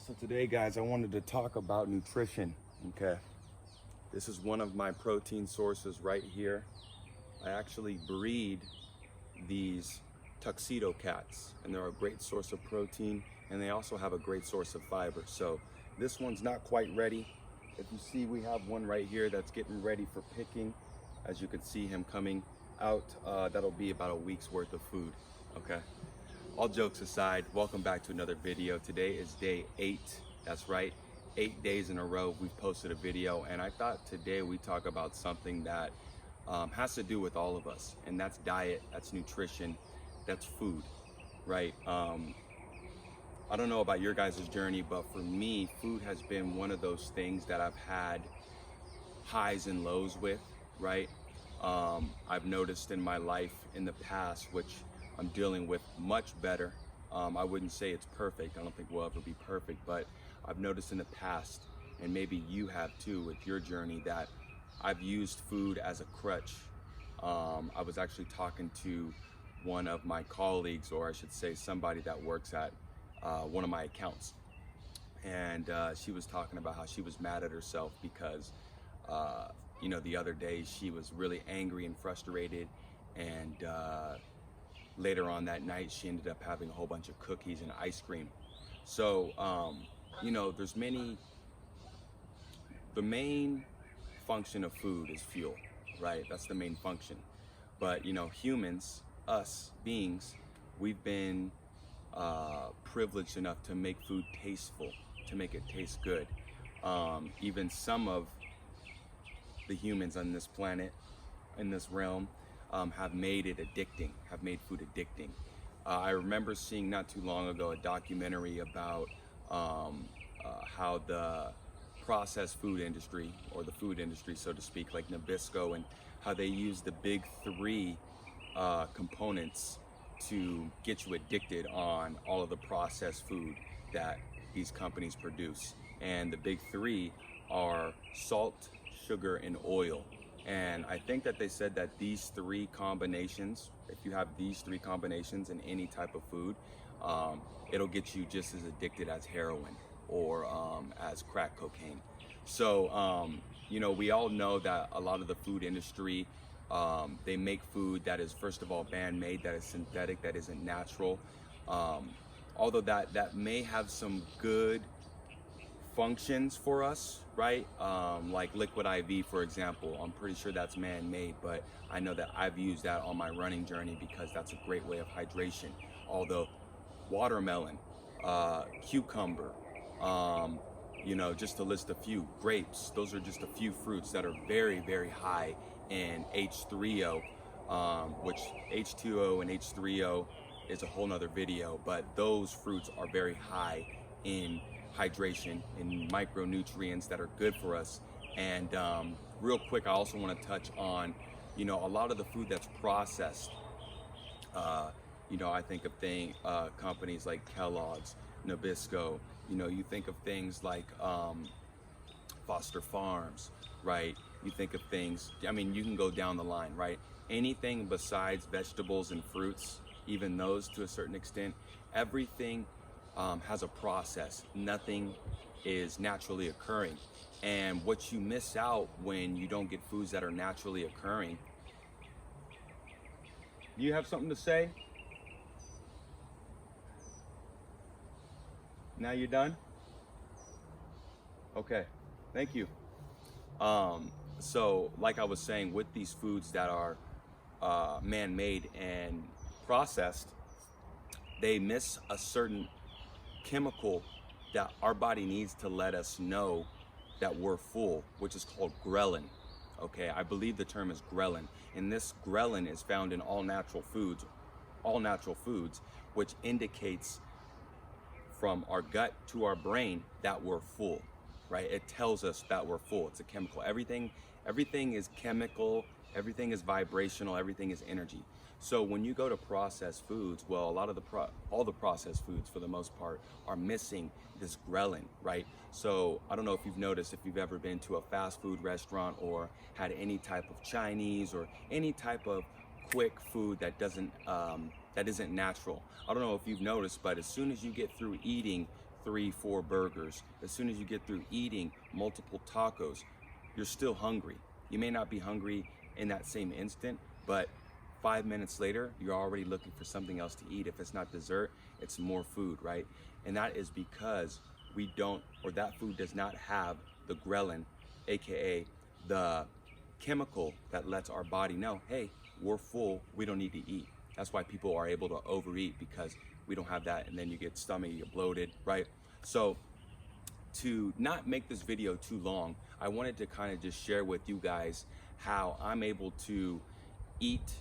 So today, guys, I wanted to talk about nutrition. Okay, this is one of my protein sources right here. I actually breed these tuxedo cats, and they're a great source of protein, and they also have a great source of fiber. So this one's not quite ready. If you see, we have one right here that's getting ready for picking. As you can see him coming out, that'll be about a week's worth of food. Okay, all jokes aside, welcome back to another video. Today is day 8. That's right, 8 days in a row we've posted a video, and I thought today we talk about something that has to do with all of us, and that's diet, that's nutrition, that's food, right? I don't know about your guys' journey, but for me, food has been one of those things that I've had highs and lows with, right? I've noticed in my life in the past, which I'm dealing with much better. I wouldn't say it's perfect. I don't think we'll ever be perfect, but I've noticed in the past, and maybe you have too with your journey, that I've used food as a crutch. I was actually talking to one of my colleagues, or I should say somebody that works at one of my accounts. And she was talking about how she was mad at herself because, you know, the other day she was really angry and frustrated, and later on that night she ended up having a whole bunch of cookies and ice cream. So, you know, the main function of food is fuel, right? That's the main function. But, you know, humans, us beings, we've been privileged enough to make food tasteful, to make it taste good. Even some of the humans on this planet, in this realm, have made it addicting, have made food addicting. I remember seeing not too long ago a documentary about how the processed food industry, or the food industry so to speak, like Nabisco, and how they use the big 3 components to get you addicted on all of the processed food that these companies produce. And the big 3 are salt, sugar, and oil. And I think that they said that these 3 combinations, if you have these 3 combinations in any type of food, it'll get you just as addicted as heroin or as crack cocaine. So, you know, we all know that a lot of the food industry, they make food that is, first of all, man-made, that is synthetic, that isn't natural. Although that may have some good functions for us, right? Like Liquid IV, for example. I'm pretty sure that's man-made, but I know that I've used that on my running journey because that's a great way of hydration. Although watermelon, cucumber, you know, just to list a few, grapes, those are just a few fruits that are very, very high in H3O, which H2O and H3O is a whole nother video, but those fruits are very high in hydration and micronutrients that are good for us. And real quick, I also want to touch on, you know, a lot of the food that's processed. You know, I think of companies like Kellogg's, Nabisco. You know, you think of things like Foster Farms, right? You think of things, I mean, you can go down the line, right? Anything besides vegetables and fruits, even those to a certain extent, everything has a process. Nothing is naturally occurring. And what you miss out when you don't get foods that are naturally occurring. Do you have something to say? Now you're done? Okay, thank you. So like I was saying, with these foods that are man-made and processed, they miss a certain chemical that our body needs to let us know that we're full, which is called ghrelin. Okay, I believe the term is ghrelin, and this ghrelin is found in all natural foods, which indicates from our gut to our brain that we're full, right? It tells us that we're full. It's a chemical. Everything is chemical, everything is vibrational, everything is energy. So when you go to processed foods, well, a lot of all the processed foods for the most part are missing this ghrelin, right? So I don't know if you've noticed, if you've ever been to a fast food restaurant or had any type of Chinese or any type of quick food that isn't natural. I don't know if you've noticed, but as soon as you get through eating 3, 4 burgers, as soon as you get through eating multiple tacos, you're still hungry. You may not be hungry in that same instant, but 5 minutes later, you're already looking for something else to eat. If it's not dessert, it's more food, right? And that is because we don't, or that food does not have the ghrelin, AKA the chemical that lets our body know, hey, we're full, we don't need to eat. That's why people are able to overeat, because we don't have that, and then you get stomach, you get bloated, right? So to not make this video too long, I wanted to kind of just share with you guys how I'm able to eat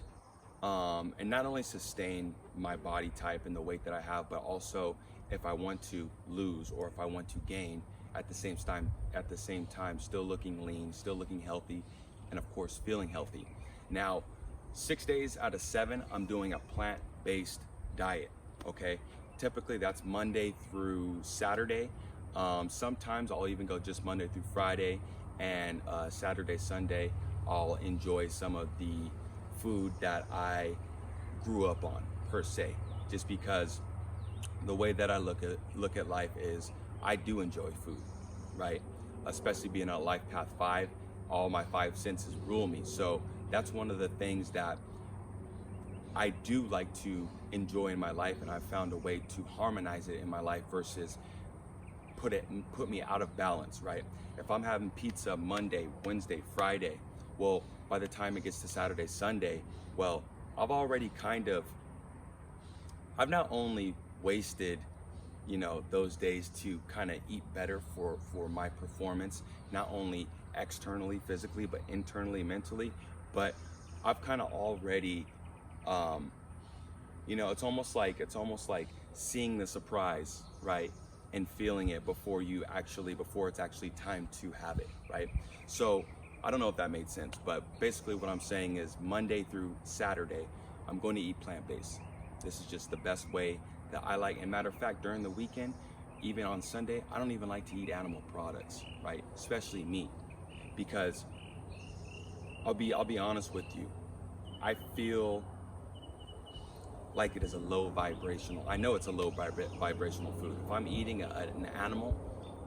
and not only sustain my body type and the weight that I have, but also if I want to lose or if I want to gain at the same time, still looking lean, still looking healthy, and of course feeling healthy. Now, 6 days out of 7, I'm doing a plant-based diet, okay? Typically that's Monday through Saturday. Sometimes I'll even go just Monday through Friday, and Saturday, Sunday, I'll enjoy some of the food that I grew up on, per se, just because the way that I look at life is I do enjoy food, right? Especially being on Life Path 5, all my 5 senses rule me. So that's one of the things that I do like to enjoy in my life, and I've found a way to harmonize it in my life versus put me out of balance, right? If I'm having pizza Monday, Wednesday, Friday, well, by the time it gets to Saturday, Sunday, well, I've not only wasted, those days to kind of eat better for my performance, not only externally, physically, but internally, mentally, but I've kind of already, it's almost like seeing the surprise, right? And feeling it before it's actually time to have it, right? So I don't know if that made sense, but basically what I'm saying is Monday through Saturday, I'm going to eat plant-based. This is just the best way that I like. And matter of fact, during the weekend, even on Sunday, I don't even like to eat animal products, right? Especially meat, because I'll be honest with you. I feel like it is a low vibrational. I know it's a low vibrational food. If I'm eating an animal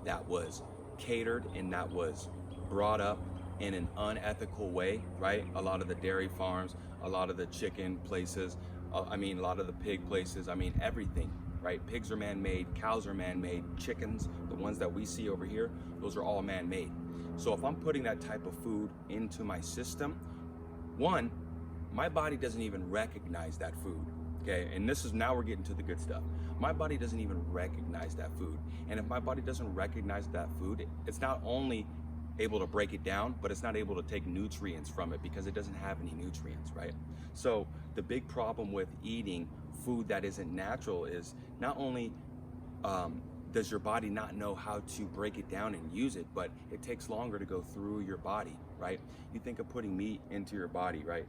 that was catered and that was brought up in an unethical way, right? A lot of the dairy farms, a lot of the chicken places, a lot of the pig places, everything, right? Pigs are man-made, cows are man-made, chickens, the ones that we see over here, those are all man-made. So if I'm putting that type of food into my system, one, my body doesn't even recognize that food, okay? And now we're getting to the good stuff. My body doesn't even recognize that food. And if my body doesn't recognize that food, it's not only able to break it down, but it's not able to take nutrients from it because it doesn't have any nutrients, right? So the big problem with eating food that isn't natural is not only does your body not know how to break it down and use it, but it takes longer to go through your body, right? You think of putting meat into your body, right?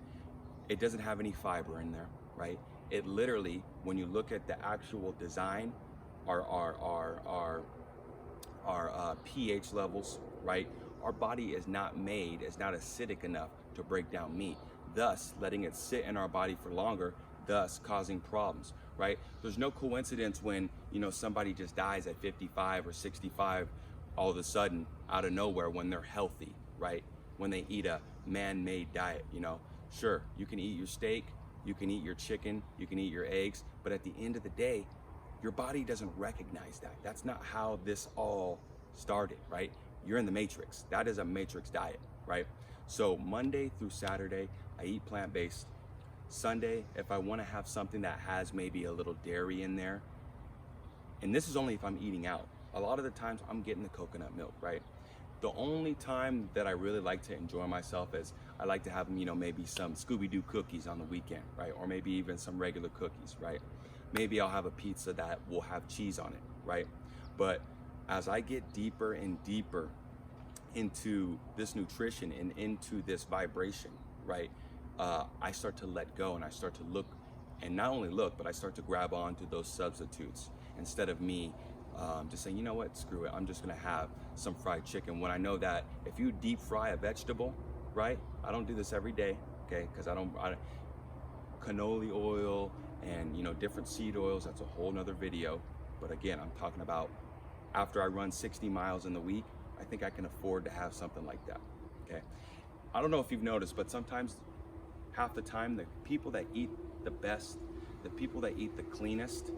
It doesn't have any fiber in there, right? It literally, when you look at the actual design, our pH levels, right? Our body is not acidic enough to break down meat, thus letting it sit in our body for longer, thus causing problems, right? There's no coincidence when, somebody just dies at 55 or 65 all of a sudden out of nowhere when they're healthy, right? When they eat a man-made diet, Sure, you can eat your steak, you can eat your chicken, you can eat your eggs, but at the end of the day, your body doesn't recognize that. That's not how this all started, right? You're in the matrix. That is a matrix diet, right? So Monday through Saturday, I eat plant-based. Sunday, if I want to have something that has maybe a little dairy in there, and this is only if I'm eating out. A lot of the times I'm getting the coconut milk, right? The only time that I really like to enjoy myself is I like to have, maybe some Scooby-Doo cookies on the weekend, right? Or maybe even some regular cookies, right? Maybe I'll have a pizza that will have cheese on it, right? But as I get deeper and deeper into this nutrition and into this vibration, right? I start to let go and I start to look, and not only look, but I start to grab onto those substitutes instead of me just saying, you know what, screw it, I'm just gonna have some fried chicken, when I know that if you deep fry a vegetable, right? I don't do this every day, okay? Because canola oil and different seed oils, that's a whole nother video. But again, I'm talking about after I run 60 miles in the week, I think I can afford to have something like that, okay? I don't know if you've noticed, but sometimes, half the time, the people that eat the best, the people that eat the cleanest,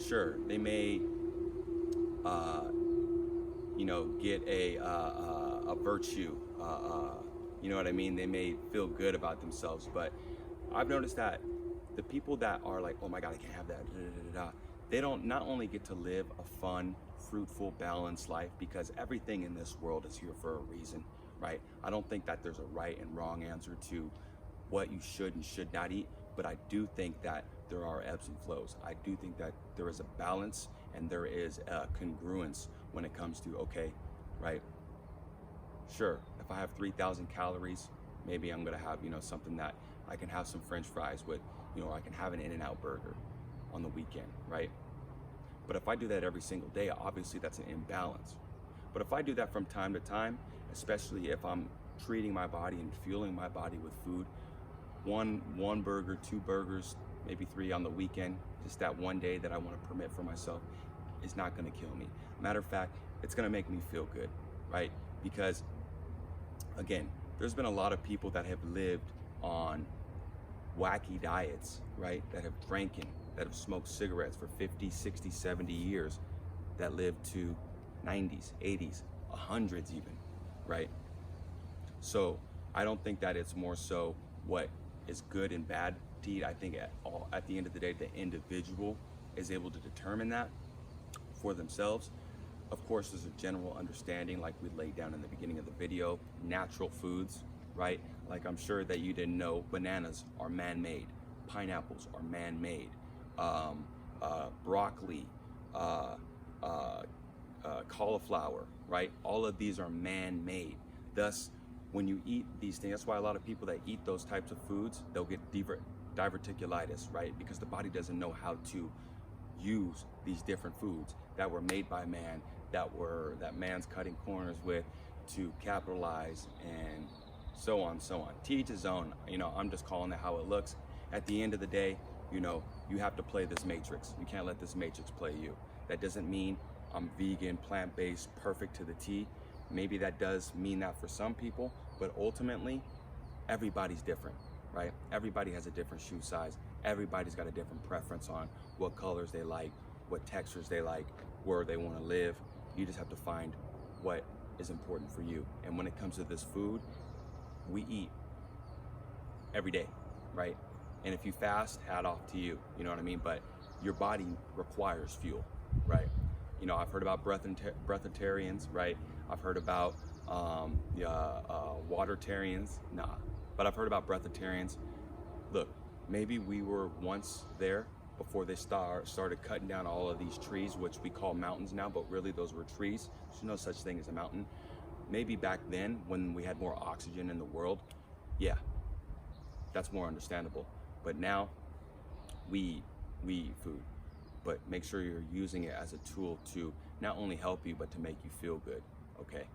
sure, they may, you know, get a virtue, you know what I mean? They may feel good about themselves, but I've noticed that the people that are like, oh my God, I can't have that, they don't not only get to live a fun, fruitful, balanced life, because everything in this world is here for a reason, right? I don't think that there's a right and wrong answer to what you should and should not eat, but I do think that there are ebbs and flows. I do think that there is a balance and there is a congruence when it comes to, okay, right? Sure, if I have 3,000 calories, maybe I'm gonna have, you know, something that I can have some French fries with, you know, or I can have an In-N-Out burger on the weekend, right? But if I do that every single day, obviously that's an imbalance. But if I do that from time to time, especially if I'm treating my body and fueling my body with food, one burger, 2 burgers, maybe 3 on the weekend, just that one day that I want to permit for myself, is not going to kill me. Matter of fact, it's going to make me feel good, right? Because again, there's been a lot of people that have lived on wacky diets, right? That have drank, that have smoked cigarettes for 50, 60, 70 years, that lived to 90s, 80s, 100s even, right? So I don't think that it's more so what is good and bad to eat. I think at the end of the day, the individual is able to determine that for themselves. Of course, there's a general understanding, like we laid down in the beginning of the video, natural foods, right? Like, I'm sure that you didn't know bananas are man-made, pineapples are man-made, broccoli, cauliflower, right? All of these are man-made. Thus, when you eat these things, that's why a lot of people that eat those types of foods, they'll get diverticulitis, right? Because the body doesn't know how to use these different foods that were made by man, that man's cutting corners with to capitalize, and so on, so on. To each his own. You know, I'm just calling it how it looks. At the end of the day, you know, you have to play this matrix. You can't let this matrix play you. That doesn't mean I'm vegan, plant-based, perfect to the T. Maybe that does mean that for some people, but ultimately, everybody's different, right? Everybody has a different shoe size. Everybody's got a different preference on what colors they like, what textures they like, where they want to live. You just have to find what is important for you. And when it comes to this food, we eat every day, right? And if you fast, hat off to you, you know what I mean? But your body requires fuel, right? You know, I've heard about breatharians, right? I've heard about watertarians, nah. But I've heard about breatharians. Look, maybe we were once there before they started cutting down all of these trees, which we call mountains now, but really those were trees. There's no such thing as a mountain. Maybe back then, when we had more oxygen in the world, yeah, that's more understandable. But now, we eat food. But make sure you're using it as a tool to not only help you, but to make you feel good, okay?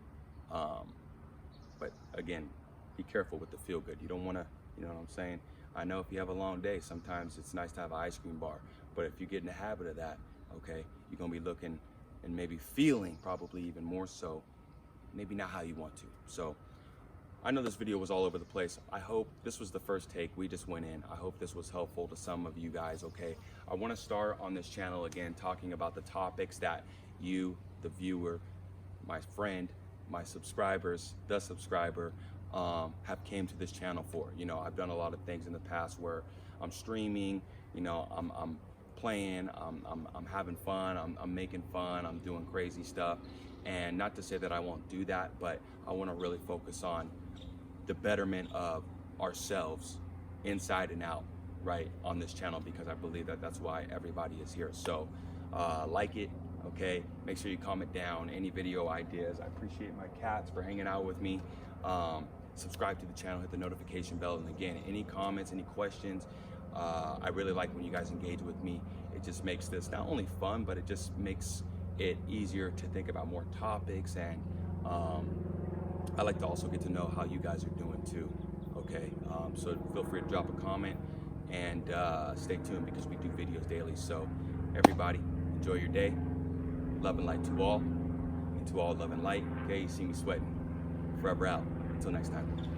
But again, be careful with the feel good. You don't wanna, you know what I'm saying? I know if you have a long day, sometimes it's nice to have an ice cream bar, but if you get in the habit of that, okay, you're gonna be looking and maybe feeling probably even more so, maybe not how you want to. So I know this video was all over the place. I hope this was the first take. We just went in. I hope this was helpful to some of you guys, okay? I want to start on this channel again talking about the topics that you, the viewer, my friend, my subscribers, the subscriber, have came to this channel for. You know, I've done a lot of things in the past where I'm streaming, you know, I'm playing, I'm having fun, I'm making fun, I'm doing crazy stuff. And not to say that I won't do that, but I want to really focus on the betterment of ourselves inside and out, right, on this channel, because I believe that that's why everybody is here. So like it, okay? Make sure you comment down any video ideas. I appreciate my cats for hanging out with me. Subscribe to the channel, hit the notification bell, and again, any comments, any questions, I really like when you guys engage with me. It just makes this not only fun, but it just makes it easier to think about more topics, and I like to also get to know how you guys are doing too, okay? So feel free to drop a comment, and stay tuned because we do videos daily. So everybody, enjoy your day. love and light to all. And to all, love and light. Okay, you see me sweating. Forever out. Until next time.